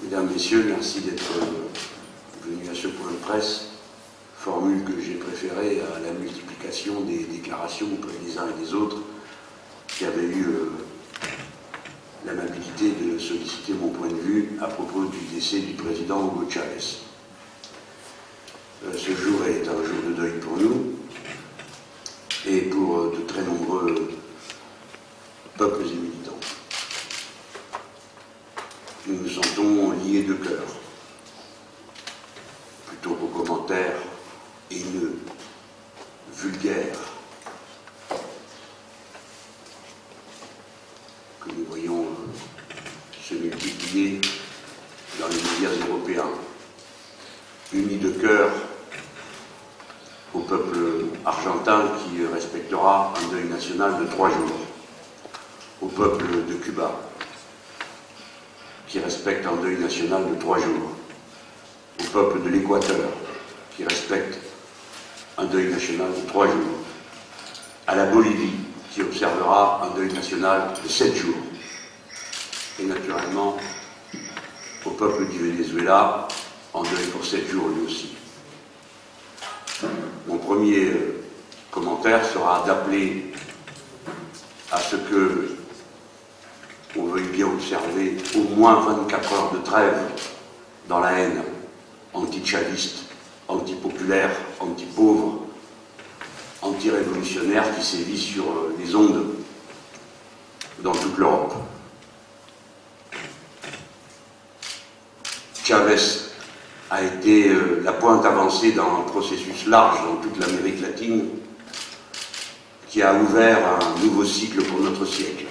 Mesdames, Messieurs, merci d'être venus à ce point de presse, formule que j'ai préférée à la multiplication des déclarations auprès des uns et des autres qui avaient eu l'amabilité de solliciter mon point de vue à propos du décès du président Hugo Chavez. Ce jour est un jour de deuil pour nous et pour de très nombreux peuples et militants. Nous nous sentons liés de cœur, plutôt qu'aux commentaires haineux, vulgaires, que nous voyons se multiplier dans les médias européens. Unis de cœur au peuple argentin qui respectera un deuil national de 3 jours, au peuple de Cuba qui respecte un deuil national de 3 jours, au peuple de l'Équateur qui respecte un deuil national de 3 jours, à la Bolivie qui observera un deuil national de 7 jours, et naturellement au peuple du Venezuela en deuil pour 7 jours lui aussi. Mon premier commentaire sera d'appeler à ce que on veuille bien observer au moins 24 heures de trêve dans la haine anti-chaviste, anti-populaire, anti-pauvre, anti-révolutionnaire qui sévit sur les ondes dans toute l'Europe. Chavez a été la pointe avancée dans un processus large dans toute l'Amérique latine qui a ouvert un nouveau cycle pour notre siècle,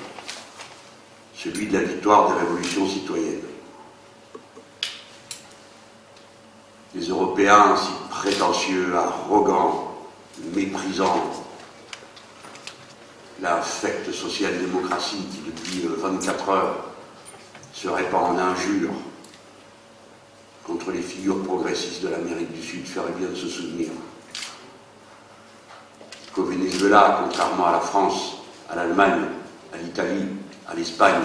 celui de la victoire des révolutions citoyennes. Les Européens, si prétentieux, arrogants, méprisant la secte social-démocratie qui depuis 24 heures se répand en injures contre les figures progressistes de l'Amérique du Sud, ferait bien de se souvenir qu'au Venezuela, contrairement à la France, à l'Allemagne, à l'Italie, à l'Espagne,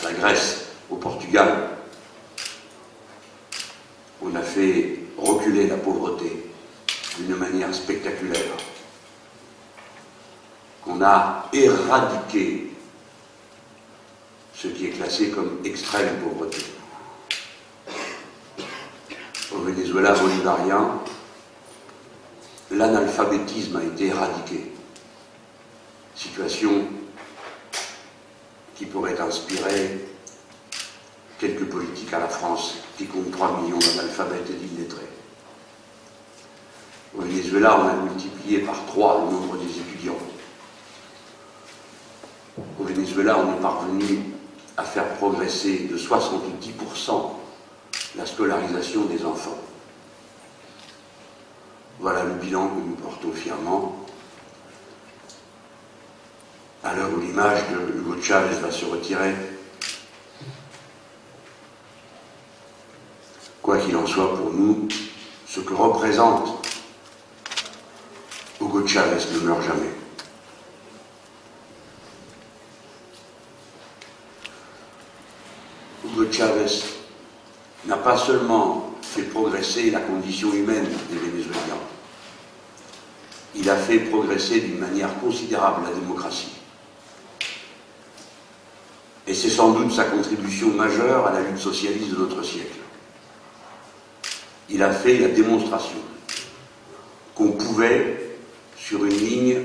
à la Grèce, au Portugal, on a fait reculer la pauvreté d'une manière spectaculaire, qu'on a éradiqué ce qui est classé comme extrême pauvreté. Au Venezuela bolivarien, l'analphabétisme a été éradiqué. Situation qui pourrait inspirer quelques politiques à la France qui compte 3 millions d'analphabètes et d'illettrés. Au Venezuela, on a multiplié par 3 le nombre des étudiants. Au Venezuela, on est parvenu à faire progresser de 70% la scolarisation des enfants. Voilà le bilan que nous portons fièrement à l'heure où l'image de Hugo Chavez va se retirer. Quoi qu'il en soit pour nous, ce que représente Hugo Chavez ne meurt jamais. Hugo Chavez n'a pas seulement fait progresser la condition humaine des Vénézuéliens, il a fait progresser d'une manière considérable la démocratie. Et c'est sans doute sa contribution majeure à la lutte socialiste de notre siècle. Il a fait la démonstration qu'on pouvait, sur une ligne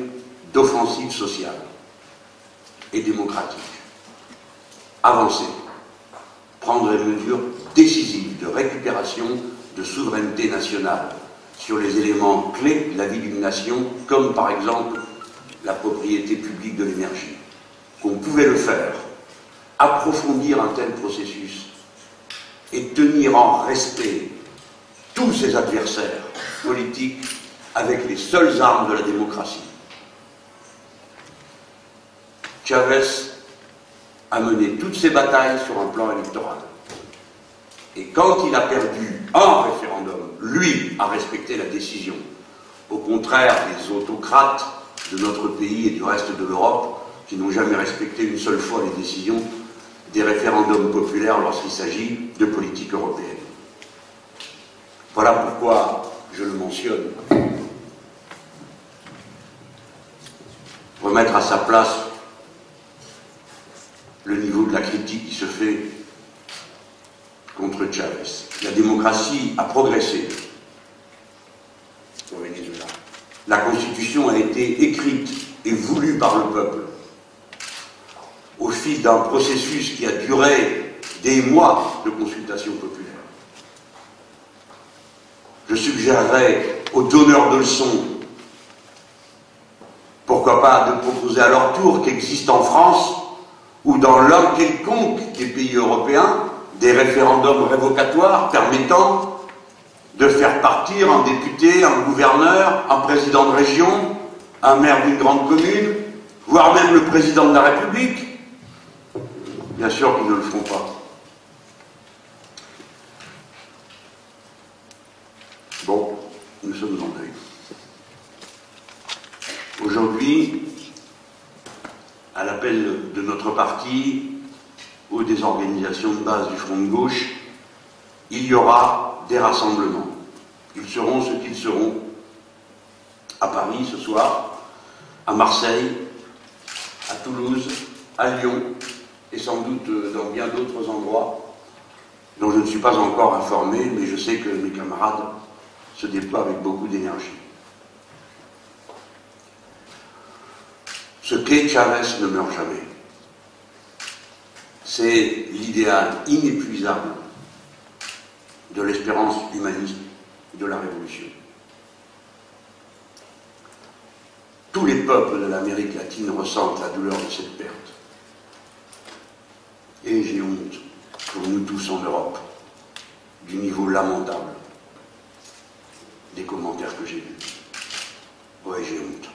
d'offensive sociale et démocratique, avancer, prendre des mesures décisives de récupération de souveraineté nationale sur les éléments clés de la vie d'une nation, comme par exemple la propriété publique de l'énergie. Qu'on pouvait le faire, approfondir un tel processus et tenir en respect tous ses adversaires politiques avec les seules armes de la démocratie. Chavez a mené toutes ses batailles sur un plan électoral. Et quand il a perdu un référendum, lui a respecté la décision. Au contraire des autocrates de notre pays et du reste de l'Europe qui n'ont jamais respecté une seule fois les décisions des référendums populaires lorsqu'il s'agit de politique européenne. Voilà pourquoi je le mentionne. Remettre à sa place le niveau de la critique qui se fait contre Chavez. La démocratie a progressé au Venezuela. La Constitution a été écrite et voulue par le peuple au fil d'un processus qui a duré des mois de consultation populaire. Je suggérerais aux donneurs de leçons, pourquoi pas, de proposer à leur tour qu'existe en France ou dans l'un quelconque des pays européens des référendums révocatoires permettant de faire partir un député, un gouverneur, un président de région, un maire d'une grande commune, voire même le président de la République. Bien sûr qu'ils ne le feront pas. Bon, nous sommes en deuil. Aujourd'hui, à l'appel de notre parti ou des organisations de base du Front de gauche, il y aura des rassemblements. Ils seront ce qu'ils seront à Paris ce soir, à Marseille, à Toulouse, à Lyon et sans doute dans bien d'autres endroits dont je ne suis pas encore informé, mais je sais que mes camarades se déploient avec beaucoup d'énergie. Ce qu'est Chavez ne meurt jamais. C'est l'idéal inépuisable de l'espérance humaniste de la Révolution. Tous les peuples de l'Amérique latine ressentent la douleur de cette perte. Et j'ai honte, pour nous tous en Europe, du niveau lamentable des commentaires que j'ai vus. Ouais, j'ai honte.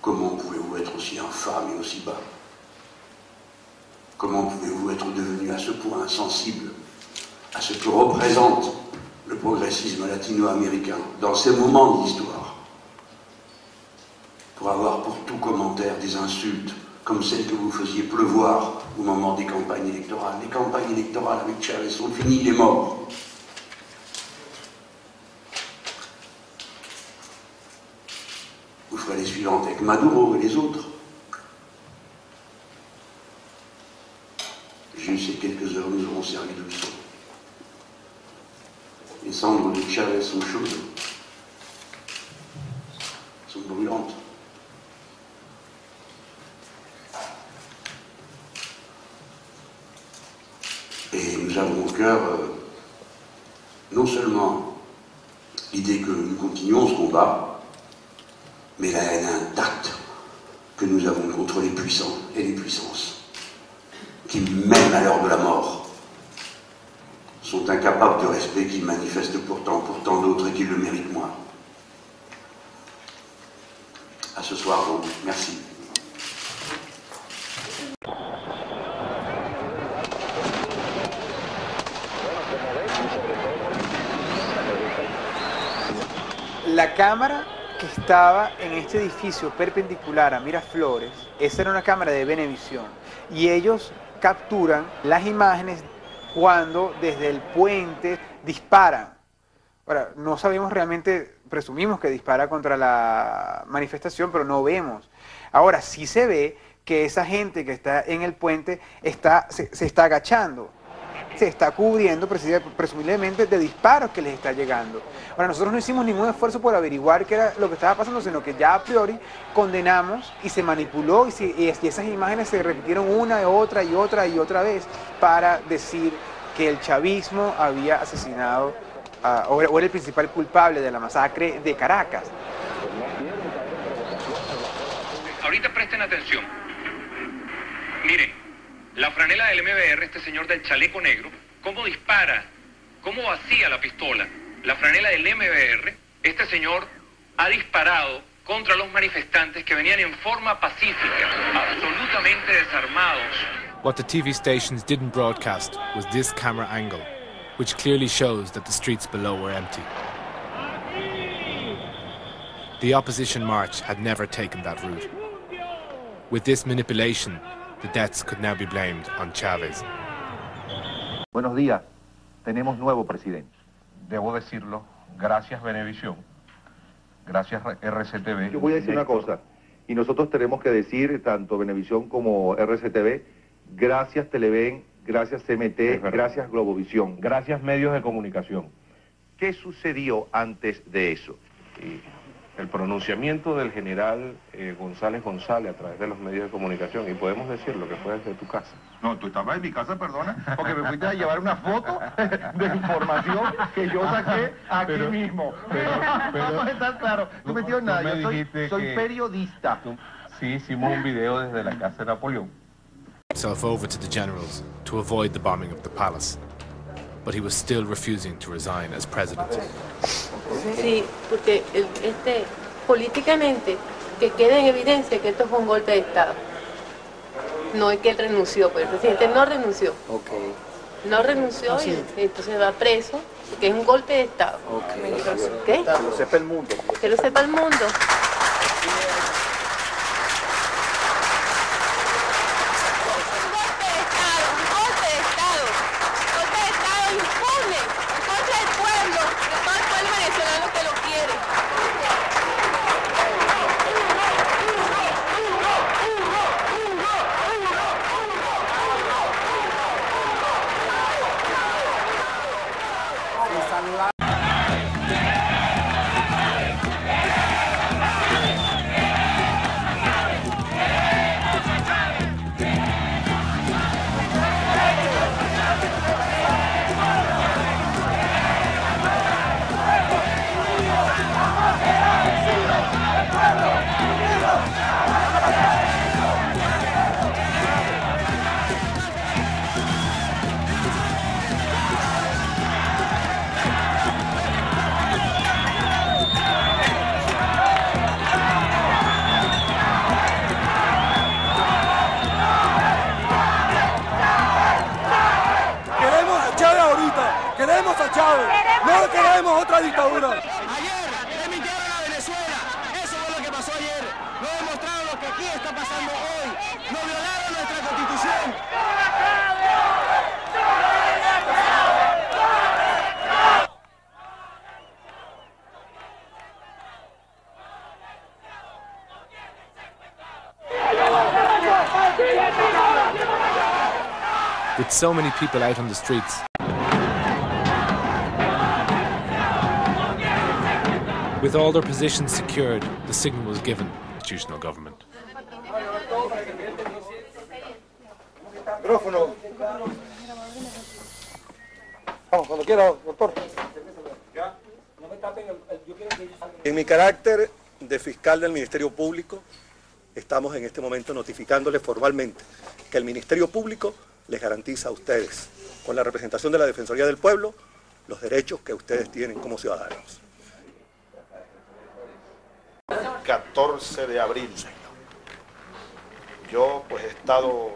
Comment pouvez-vous être aussi infâme et aussi bas? Comment pouvez-vous être devenu à ce point insensible à ce que représente le progressisme latino-américain dans ces moments de l'histoire, pour avoir pour tout commentaire des insultes comme celles que vous faisiez pleuvoir au moment des campagnes électorales. Les campagnes électorales avec Chavez sont finies, il est mort. Vous ferez les suivantes avec Maduro et les autres. Juste ces quelques heures nous auront servi de leçon. Les cendres de Chavez sont chaudes, sont brûlantes. Et nous avons au cœur non seulement l'idée que nous continuons ce combat, mais la haine intacte que nous avons contre les puissants et les puissances, qui, même à l'heure de la mort, sont incapables de respect, qu'ils manifestent pourtant pour tant d'autres et qui le méritent moins. À ce soir, donc. Merci. La cámara que estaba en este edificio perpendicular a Miraflores, esa era una cámara de Venevisión, y ellos capturan las imágenes cuando desde el puente disparan. Ahora, no sabemos realmente, presumimos que dispara contra la manifestación, pero no vemos. Ahora, sí se ve que esa gente que está en el puente se está agachando, se está cubriendo presumiblemente de disparos que les está llegando. Ahora, nosotros no hicimos ningún esfuerzo por averiguar qué era lo que estaba pasando, sino que ya a priori condenamos y se manipuló y esas imágenes se repitieron una y otra vez para decir que el chavismo había asesinado o era el principal culpable de la masacre de Caracas. Ahorita presten atención. Miren. La franela del MBR, este señor del chaleco negro, cómo dispara, cómo vacía la pistola. La franela del MBR, este señor ha disparado contra los manifestantes que venían en forma pacífica, absolutamente desarmados. What the TV stations didn't broadcast was this camera angle, which clearly shows that the streets below were empty. The opposition march had never taken that route. With this manipulation, the deaths could now be blamed on Chavez. Buenos días, tenemos nuevo presidente. Debo decirlo, gracias Venevisión, gracias RCTV. Yo voy a decir una cosa, y nosotros tenemos que decir, tanto Venevisión como RCTV, gracias Televen, gracias CMT, gracias Globovisión. Gracias medios de comunicación. ¿Qué sucedió antes de eso? El pronunciamiento del general González a través de los medios de comunicación, y podemos decir lo que fue desde tu casa. No, tú estabas en mi casa, perdona, porque me fuiste a llevar una foto de información que yo saqué aquí mismo. Pero está claro, no metido en nada, yo soy periodista. Sí, hicimos un video desde la casa de Napoleón. Himself over to the generals to avoid the bombing of the palace, but he was still refusing to resign as president. Sí, porque políticamente que quede en evidencia que esto fue un golpe de Estado. No es que él renunció, pero el presidente no renunció. Okay. No renunció y entonces va preso, porque es un golpe de Estado. Okay. ¿Qué? Que lo sepa el mundo. Que lo sepa el mundo. Queremos a Chávez, no queremos otra dictadura. Ayer emitieron a Venezuela, eso fue lo que pasó ayer. No demostraron lo que aquí está pasando hoy. No violaron nuestra Constitución. With so many people out on the streets, with all their positions secured, the signal was given to the constitutional government. Micrófono. Vamos, cuando quiera, doctor. En mi carácter de fiscal del Ministerio Público, estamos en este momento notificándoles formalmente que el Ministerio Público les garantiza a ustedes, con la representación de la Defensoría del Pueblo, los derechos que ustedes tienen como ciudadanos. 14 de abril. Yo pues he estado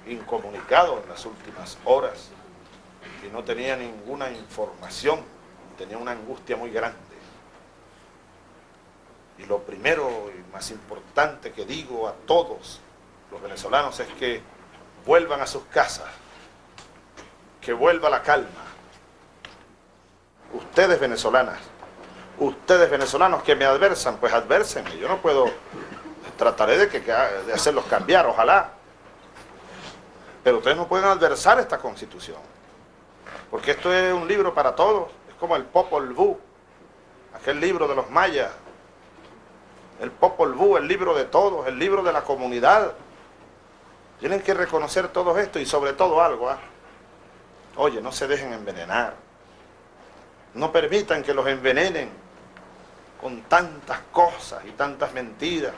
incomunicado en las últimas horas y no tenía ninguna información, tenía una angustia muy grande. Y lo primero y más importante que digo a todos los venezolanos es que vuelvan a sus casas, que vuelva la calma. Ustedes venezolanas, ustedes venezolanos que me adversan, pues advérsenme. Yo no puedo, trataré de hacerlos cambiar, ojalá. Pero ustedes no pueden adversar esta Constitución, porque esto es un libro para todos. Es como el Popol Vuh, aquel libro de los mayas. El Popol Vuh, el libro de todos, el libro de la comunidad. Tienen que reconocer todo esto y sobre todo algo, Oye, no se dejen envenenar. No permitan que los envenenen con tantas cosas y tantas mentiras.